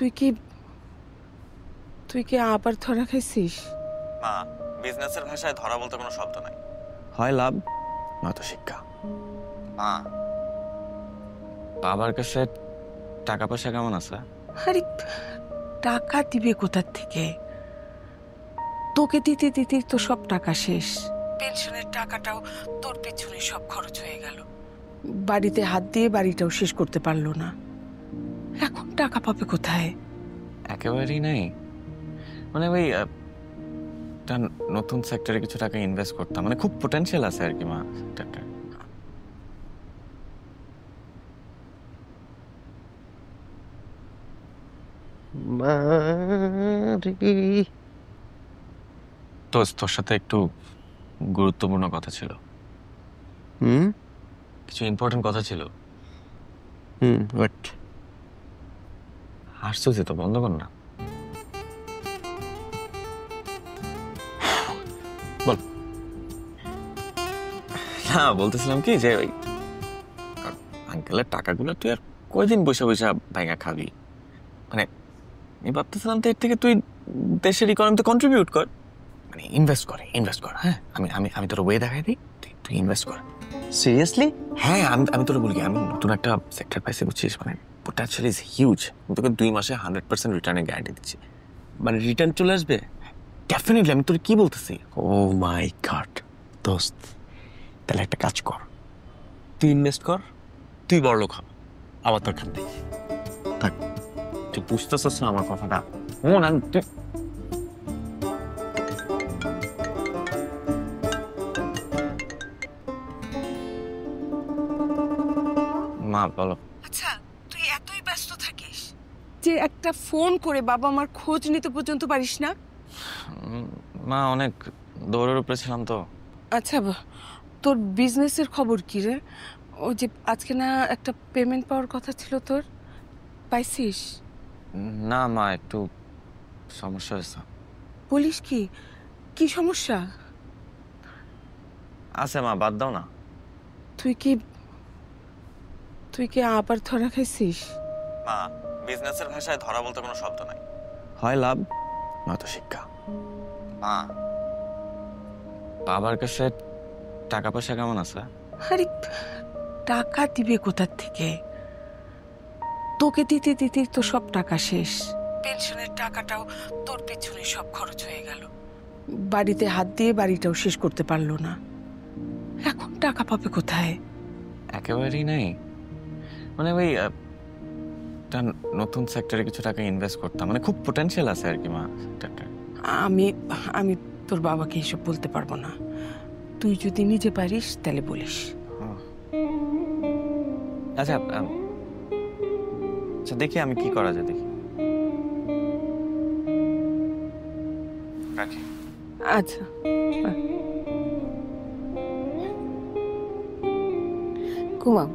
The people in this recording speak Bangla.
তুই কি তুই কি আবার ধরা খাইছিস? মা, বিজনেসের ভাষায় ধরা বলতে কোনো শব্দ নাই, হয় লাভ নয়তো শিক্ষা। মা, বাবার কাছে টাকা পয়সা কেমন আছে? আরে টাকা দিবে কোথার থেকে? তোকে দিতে দিতে তো সব টাকা শেষ। পেনশনের টাকাটাও তোর পেছনে সব খরচ হয়ে গেল। বাড়িতে হাত দিয়ে বাড়িটাও শেষ করতে পারলো না। এখন টাকা পাবে কোথায়? একেবারেই নাই। মানে ওই একটা নতুন সেক্টরে কিছু টাকা ইনভেস্ট করতাম, মানে খুব পোটেনশিয়াল আছে আর কি মা সেক্টরটা। তোর সাথে একটু গুরুত্বপূর্ণ কথা ছিল। কিছু ইম্পর্টেন্ট কথা ছিল। বাট হাসছিস তো, বন্ধ কর না। বল। না, বলতেছিলাম কি যে ওই আঙ্কেলের টাকাগুলো তুই আর কয়দিন বসে বসে ভাঙা খাবি? মানে আমি ভাবতেছিলাম তো এর থেকে তুই দেশের ইকোনমিতে কন্ট্রিবিউট কর, মানে ইনভেস্ট কর। হ্যাঁ, আমি আমি আমি তোর ওয়ে দেখাই দিই, তুই ইনভেস্ট কর। সিরিয়াসলি? হ্যাঁ, আমি তোর বলি, আমি নতুন একটা সেক্টর পাইছি বুঝছিস, মানে পোটেনশিয়াল ইজ হিউজ। আমি তোকে 2 মাসে 100% রিটার্নের গ্যারান্টি দিচ্ছি। মানে রিটার্ন চলে আসবে? ডেফিনেটলি, আমি তোর কি বলতেছি। ও মাই গড দোস্ত, তাহলে একটা কাজ কর, তুই ইনভেস্ট কর, তুই বড়লোক হ, আমার দরকার নেই। থাক, তুই বুঝতেছিস না আমার কথাটা? মন তুই মা বলো। আচ্ছা, তুই এতই ব্যস্ত থাকিস যে একটা ফোন করে বাবা মার খোঁজ নিতে পর্যন্ত পারিস না? মা, অনেক দৌড়ের উপরে ছিলাম তো। আচ্ছা, তোর বিজনেসের খবর কি রে? ওই যে আজকে না একটা পেমেন্ট পাওয়ার কথা ছিল তোর, পাইছিস? না মা, একটু সমস্যা হয়েছে। বলিস কি? কি সমস্যা? আছে মা, বাদ দাও না। তুই কি তুই কি আবার ধরা খাইছিস? মা, বিজনেসের ভাষায় ধরা বলতে কোনো শব্দ নাই, হয় লাভ নয়তো শিক্ষা। মা, বাবার কাছে টাকা পয়সা কেমন আছে? আরে টাকা দিবে কোথার থেকে? তোকে দিতে দিতে তো সব টাকা শেষ। পেনশনের টাকাটাও তোর পেছনে সব খরচ হয়ে গেল। বাড়িতে হাত দিয়ে বাড়িটাও শেষ করতে পারলো না। এখন টাকা পাবে কোথায়? একেবারেই নাই। মানে ওই একটা নতুন সেক্টরে কিছু টাকা ইনভেস্ট করতাম, মানে খুব পোটেনশিয়াল আছে আর কি মা সেক্টরটা। আমি আমি তোর বাবাকে এসব বলতে পারবো না। তুই যদি নিজে পারিস তাহলে বলিস। আচ্ছা আচ্ছা, দেখি আমি কি করা যায়, দেখি। রাখি। আচ্ছা, ঘুমাও।